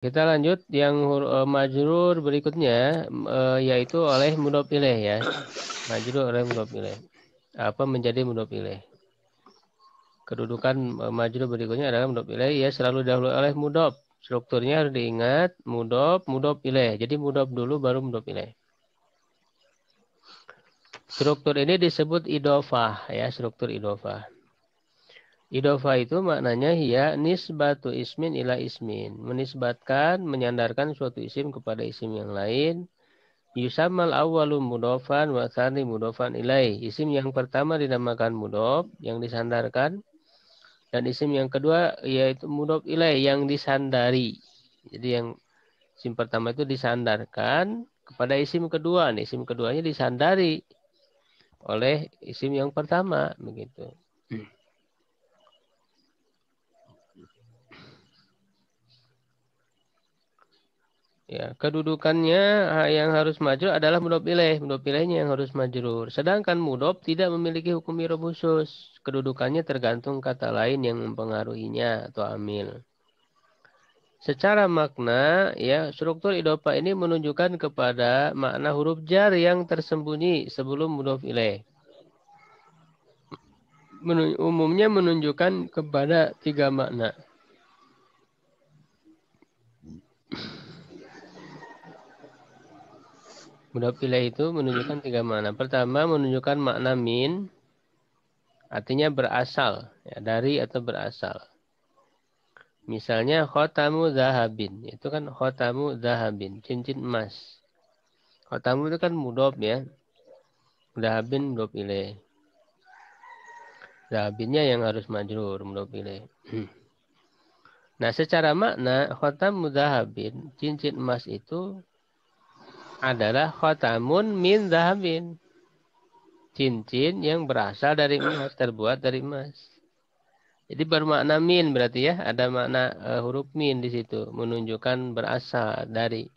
Kita lanjut yang majrur berikutnya, yaitu oleh mudhof ilaih ya. Majrur oleh mudhof ilaih. Apa menjadi mudhof ilaih? Kedudukan majrur berikutnya adalah mudhof ilaih ya selalu dahulu oleh mudhof. Strukturnya harus diingat mudhof, mudhof ilaih. Jadi mudhof dulu baru mudhof ilaih. Struktur ini disebut idofah ya, struktur idofah. Idofah itu maknanya ya nisbatu ismin ila ismin. Menisbatkan, menyandarkan suatu isim kepada isim yang lain. Yusamal awwalu mudofan wa tsani mudofan ilaih. Isim yang pertama dinamakan mudof yang disandarkan. Dan isim yang kedua yaitu mudof ilaih yang disandari. Jadi yang isim pertama itu disandarkan kepada isim kedua. Nih, isim keduanya disandari oleh isim yang pertama. Begitu. Ya, kedudukannya yang harus majrur adalah mudhof ilaih. Mudhof ilaihnya yang harus majrur. Sedangkan mudhof tidak memiliki hukum i'rab khusus. Kedudukannya tergantung kata lain yang mempengaruhinya atau amil. Secara makna, ya struktur idofah ini menunjukkan kepada makna huruf jar yang tersembunyi sebelum mudhof ilaih. Umumnya menunjukkan kepada tiga makna. Mudhof ilaih itu menunjukkan tiga makna. Pertama, menunjukkan makna min, artinya berasal, ya, dari atau berasal. Misalnya khotamu zahabin, itu kan khotamu zahabin, cincin emas. Khotamu itu kan mudhof ya, zahabin mudhof ilaih. Zahabinnya yang harus majrur mudhof ilaih. Nah, secara makna khotamu zahabin, cincin emas itu adalah khotamun min zahabin. Cincin yang berasal dari emas, terbuat dari emas. Jadi bermakna min berarti ya, ada makna huruf min di situ, menunjukkan berasal dari.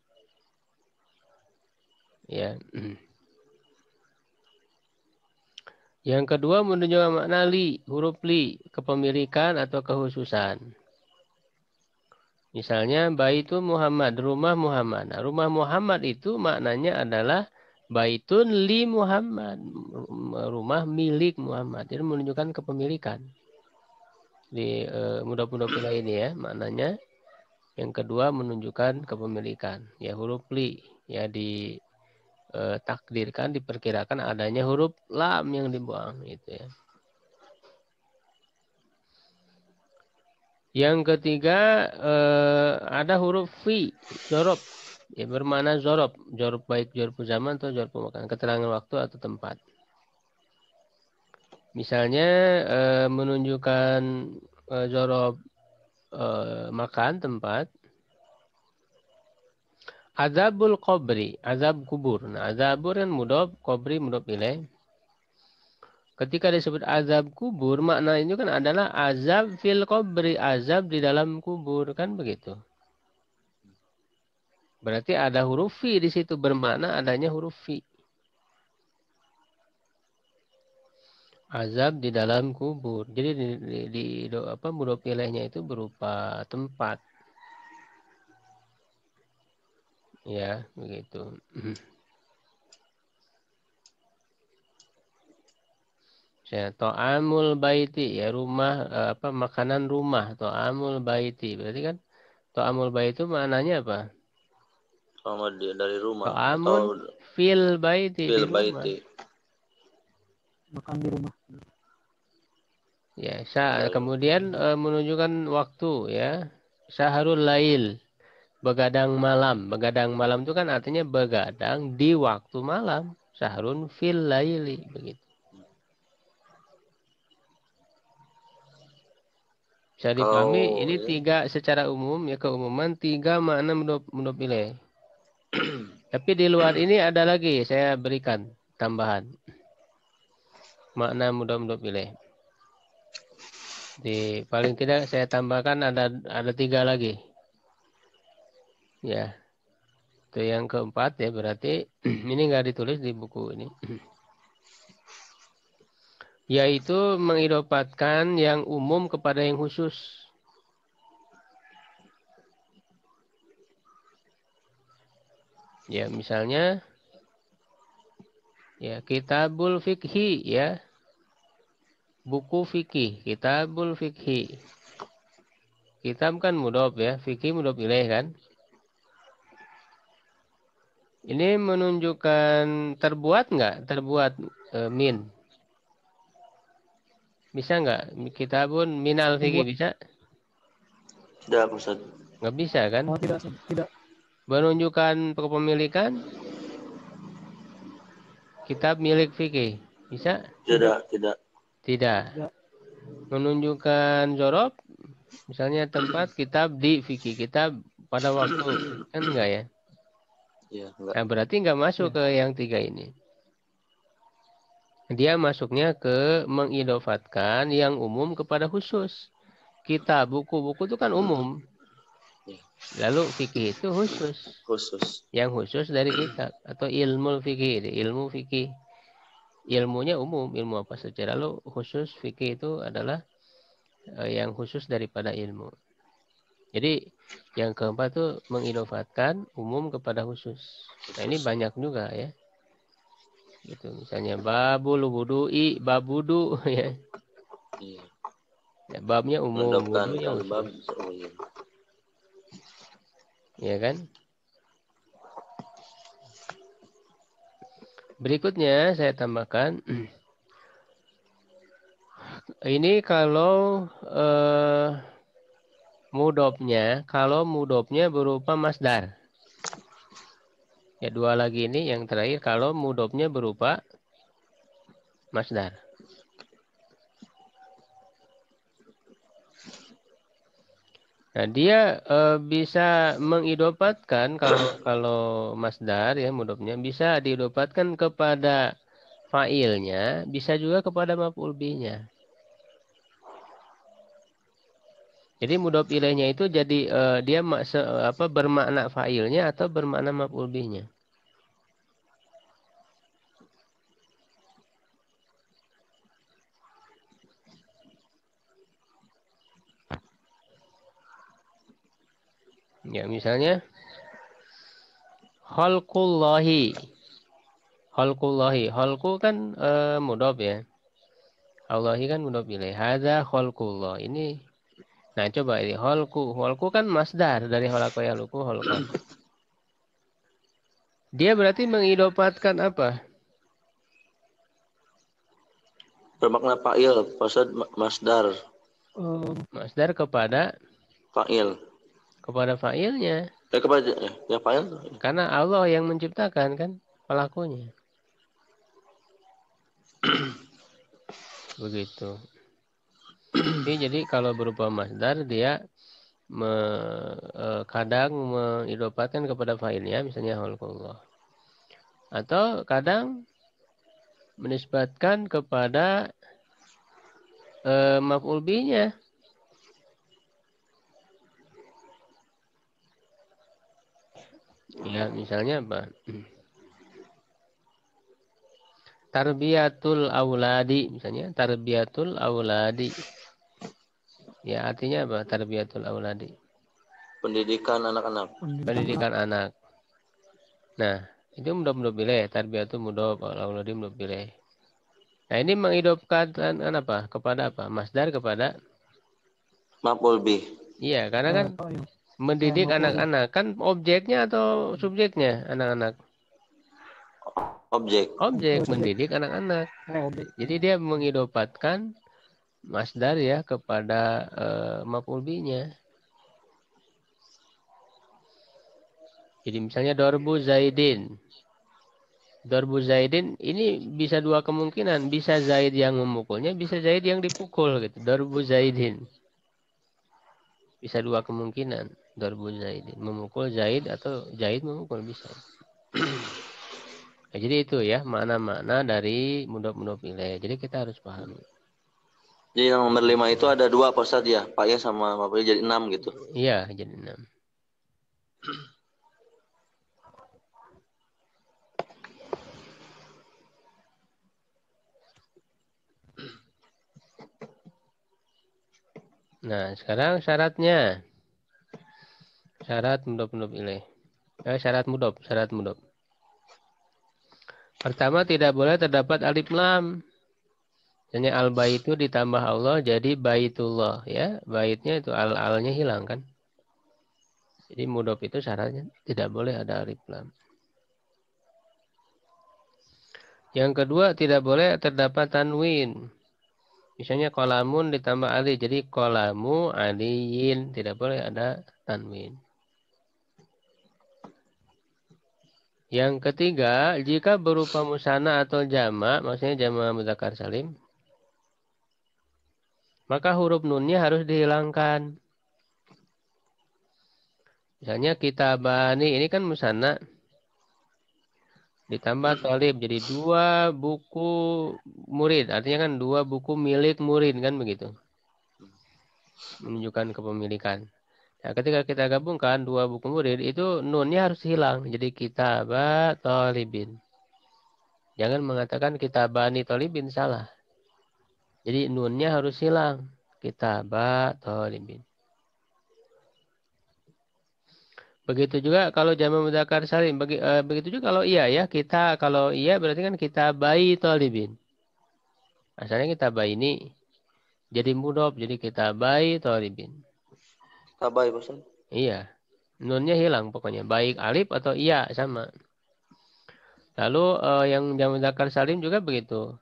Ya. Yang kedua menunjukkan makna li, huruf li, kepemilikan atau kekhususan. Misalnya Baitun Muhammad, rumah Muhammad. Nah, rumah Muhammad itu maknanya adalah Baitun li Muhammad, rumah milik Muhammad. Itu menunjukkan kepemilikan. Di mudah-mudah pula ini ya, maknanya. Yang kedua menunjukkan kepemilikan. Ya huruf li, ya ditakdirkan, diperkirakan adanya huruf lam yang dibuang, gitu ya. Yang ketiga ada huruf fi, zorob. Ya, bermakna zorob. Zorob baik zorob zaman atau zorob pemakan. Keterangan waktu atau tempat. Misalnya menunjukkan zorob makan tempat. Azabul qabri. Azab kubur. Nah, azabur kan mudhof, qabri mudhof ilaih. Ketika disebut azab kubur, makna itu kan adalah azab fil qabri. Azab di dalam kubur. Kan begitu. Berarti ada huruf fi di situ, bermakna adanya huruf fi. Azab di dalam kubur. Jadi mudhof ilaihnya itu berupa tempat. Ya, begitu. Ya, to'amul baiti ya rumah makanan rumah, to'amul baiti. Berarti kan to'amul baiti itu maknanya apa? Sama dia dari rumah To'amun atau fil baiti di fil rumah. baiti. Makan di rumah. Ya, Dalam. kemudian menunjukkan waktu ya. Syahrul lail, begadang malam. Begadang malam itu kan artinya begadang di waktu malam. Syahrun fil laili begitu. Bisa dipahami Kalau ini ini tiga secara umum ya, keumuman tiga makna mudhof ilaih. Tapi di luar ini ada lagi saya berikan tambahan makna mudhof ilaih. Di paling tidak saya tambahkan ada tiga lagi. Ya, itu yang keempat ya berarti ini nggak ditulis di buku ini. Yaitu mengidopatkan yang umum kepada yang khusus. Ya, misalnya ya kitabul fikhi ya. Buku fikih, kitabul fikhi. Kitab kan mudhof ya, fikih mudhof ilaih kan? Ini menunjukkan terbuat nggak? Terbuat min. Bisa nggak? Kitabun minal fikih Terbuat. bisa? Tidak, Ustaz. Nggak bisa kan? Oh, tidak, tidak. Menunjukkan kepemilikan kitab milik fikih. Bisa? Tidak, tidak. Tidak. Tidak. Menunjukkan zorob, misalnya tempat kitab di fikih, kitab pada waktu. Kan enggak ya? Iya, enggak. Nah, berarti nggak masuk Ya. ke yang tiga ini. Dia masuknya ke mengidofatkan yang umum kepada khusus. Kitab, buku-buku itu kan umum. Iya. Lalu fikih itu khusus. Khusus. Yang khusus dari kitab. Atau ilmu fikih. Ilmu fikih. Ilmunya umum. Ilmu apa saja. Lalu khusus fikih itu adalah yang khusus daripada ilmu. Jadi yang keempat itu mengidofatkan umum kepada khusus. Nah ini banyak juga ya. Gitu misalnya babul wudu'i, babudu ya. Iya. Ya, babnya umum, Menetapkan wudunya al-bab. khusus. Oh, iya. Ya kan? Berikutnya saya tambahkan ini kalau mudofnya berupa masdar. Ya dua lagi ini yang terakhir kalau mudofnya berupa masdar. Nah, dia bisa mengidopatkan kalau masdar ya mudofnya bisa diidopatkan kepada fa'ilnya, bisa juga kepada maf'ul bihnya. Jadi mudhof ilaihnya itu jadi dia bermakna fa'ilnya atau bermakna maf'ul bihnya. Ya, misalnya khalqullahi. Khalqullahi. Khalqu kan mudhof ya. Allahi kan mudhof ilaih. Hadza khalqullah. Ini nah coba ini khalqu. Khalqu kan masdar dari khalaqa yakhluqu khalqan. Dia berarti mengidopatkan apa? Bermakna fa'il, fasad masdar. Masdar Fa'il. kepada fa'ilnya. Kepada ya fa'il. Karena Allah yang menciptakan kan pelakunya. Begitu. Jadi kalau berupa masdar dia kadang mengidopatkan kepada fa'ilnya misalnya khalqullah. Atau kadang menisbatkan kepada maf'ul bihnya. Ya, misalnya apa? Tarbiyatul auladi misalnya tarbiyatul auladi. Ya, artinya apa? Tarbiyatul auladi. Pendidikan anak-anak. Pendidikan anak. Nah, itu mudhof ilaih, tarbiyatul mudhof, auladi mudhof ilaih. Nah, ini mengidopkan apa? Kepada apa? Masdar kepada Maf'ul bih. iya, karena kan mendidik anak-anak kan objeknya atau subjeknya anak-anak? Objek. Objek mendidik anak-anak. Jadi dia mengidopatkan masdar ya kepada maf'ul bihnya. Jadi misalnya darbu Zaidin. Darbu Zaidin ini bisa dua kemungkinan. Bisa Zaid yang memukulnya, bisa Zaid yang dipukul gitu. Darbu Zaidin. Bisa dua kemungkinan. Darbu Zaidin. Memukul Zaid atau Zaid memukul bisa. Nah, jadi itu ya makna-makna dari mudhof ilaih. Jadi kita harus pahami. Jadi yang nomor 5 itu ada dua Pak Ustadz ya. Fa'il sama maf'ul jadi 6 gitu. Iya, jadi 6. Nah, sekarang syaratnya. Syarat mudhof ilaih. Syarat mudhof, syarat mudhof. Pertama, tidak boleh terdapat alif lam. Misalnya al-baitu ditambah Allah jadi baitullah, ya. Baitnya itu al-alnya hilang kan. Jadi mudhof itu syaratnya tidak boleh ada alif lam. Yang kedua, tidak boleh terdapat tanwin. Misalnya kolamun ditambah alif jadi kolamu aliyin, tidak boleh ada tanwin. Yang ketiga, jika berupa musanna atau jama, maksudnya jama mudzakkar salim, maka huruf nunnya harus dihilangkan. Misalnya kitabani, ini kan musanna, ditambah tolib, jadi 2 buku murid. Artinya kan 2 buku milik murid, kan begitu. Menunjukkan kepemilikan. Nah, ketika kita gabungkan 2 buku murid, itu nunnya harus hilang. Jadi kitabah tolibin. Jangan mengatakan kitabani tolibin, salah. Jadi nunnya harus hilang. Kitabah tolibin. Begitu juga kalau jamak mudzakkar salim. Begitu juga kalau iya ya. Kalau iya berarti kan kita bayi tolibin. Asalnya kita bayi ini jadi mudhof. Jadi kita bayi tolibin. Tabai, Ustaz. Iya. Nunnya hilang pokoknya. Baik alif atau iya sama. Lalu yang jamak mudzakkar salim juga begitu.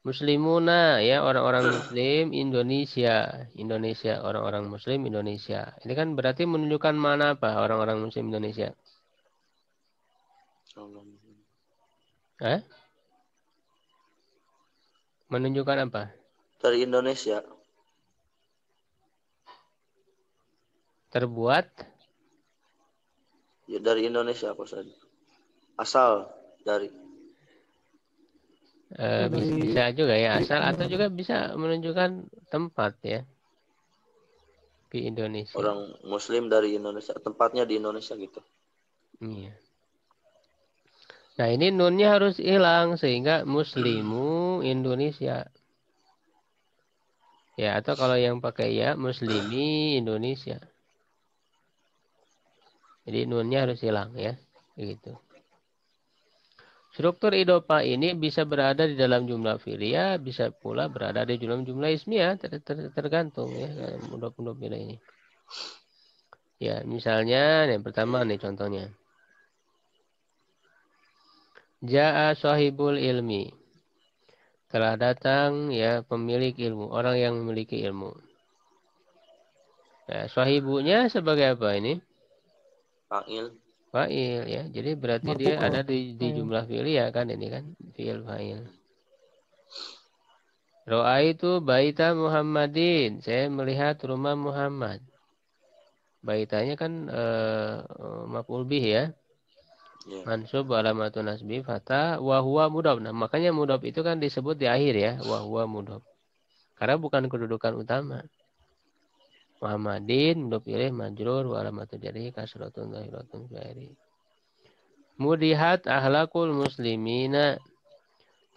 Muslimuna ya, orang-orang muslim Indonesia. Indonesia, orang-orang muslim Indonesia. Ini kan berarti menunjukkan mana apa orang-orang muslim Indonesia? Menunjukkan apa? Dari Indonesia. Terbuat Ya, dari Indonesia apa Ustaz? Asal dari. Bisa juga ya asal atau juga bisa menunjukkan tempat ya di Indonesia. Orang muslim dari Indonesia, tempatnya di Indonesia gitu. Iya. Nah ini nunnya harus hilang sehingga muslimu Indonesia. Ya atau kalau yang pakai ya muslimi Indonesia. Jadi nunnya harus hilang ya, begitu. Struktur idofah ini bisa berada di dalam jumlah fi'liyah, bisa pula berada di dalam jumlah ismiyah, tergantung ya mudhof ini. Ya, misalnya yang pertama nih contohnya. Ja'a sahibul ilmi. Telah datang ya pemilik ilmu, orang yang memiliki ilmu. Ya, sahibunya sebagai apa ini? Fa'il. Fa'il ya. Jadi berarti dia ada di jumlah fi'liyah kan ini kan, fi'il fa'il. Ra'aitu baita Muhammadin. Saya melihat rumah Muhammad. Baitanya kan maf'ul bih ya. Yeah. Mansub alamatun nasbi fatah wa huwa mudhof. Nah, makanya mudhof itu kan disebut di akhir ya, wa huwa mudhof. Karena bukan kedudukan utama. Muhammadin mudhof ilaih majrur wa alamatun jarih kasratun zahiratun fa'ili. Mudihat ahlakul muslimina.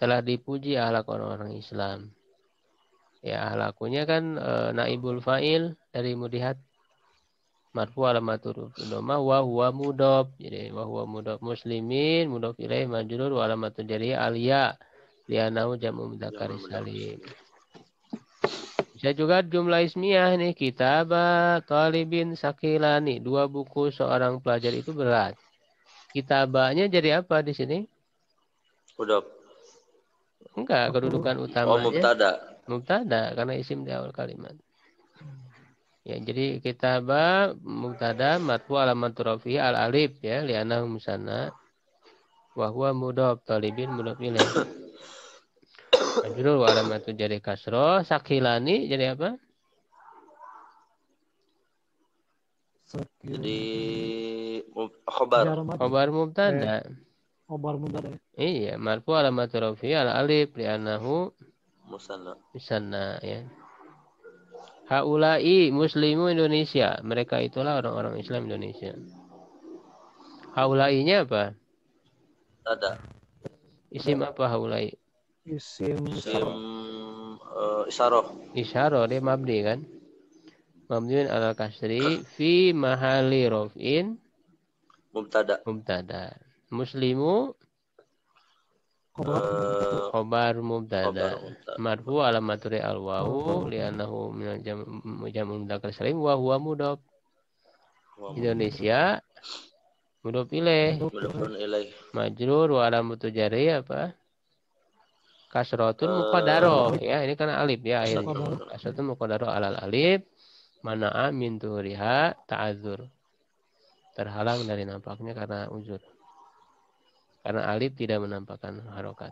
Telah dipuji ahlak orang-orang Islam. Ya, ahlakunya kan naibul fa'il dari mudihat. Marfu alamatur dhamma wa huwa mudhof. Jadi wa huwa mudhof muslimin mudhof ilaih majrur wa alamatur jarih al-ya li'annahu jam'u mudzakkar salim. Bisa juga jumlah ismiyah nih kitabah talibin sakilani. 2 buku seorang pelajar itu berat. Kitabahnya jadi apa di sini? Mudhof. Enggak, kedudukan utamanya. Oh, mubtada. Mubtada karena isim di awal kalimat. Ya, jadi kitabah mubtada marfu alamatur rafi'i al alif ya li'annahu musanna wa huwa mudhof talibin mudhof ilaih. Majrur wa alamatur jarih kasroh sakilani jadi apa? Jadi khobar. Khobar mubtada. Khobar mubtada. Iya, marfu alamatur rafi'i al alif li'annahu musanna ya. Haulai muslimu Indonesia. Mereka itulah orang-orang Islam Indonesia. Haulainya apa? Ada. Isim apa haulai? Isim isyarah. Isyarah dia mabni kan? Mabniun ala kasri fi mahali rof'in Mubtada. mubtada. Muslimu Khobar. Eh, khobar Khobar mubtada. mubtada. Marfu alamaturi al wawu li'annahu min jam'u mudzakkar salim wa huwa mudhaf. Indonesia mudhaf ilaih. Mudhafun ilaih. Majrur wa alamatu jarri apa? Kasratun muqaddarah ya, ini kan alif ya akhirnya. Kasratun muqaddarah alal alif mana'a min tuhriha ta'adzur. Terhalang dari nampaknya karena uzur. Karena alif tidak menampakkan harokat.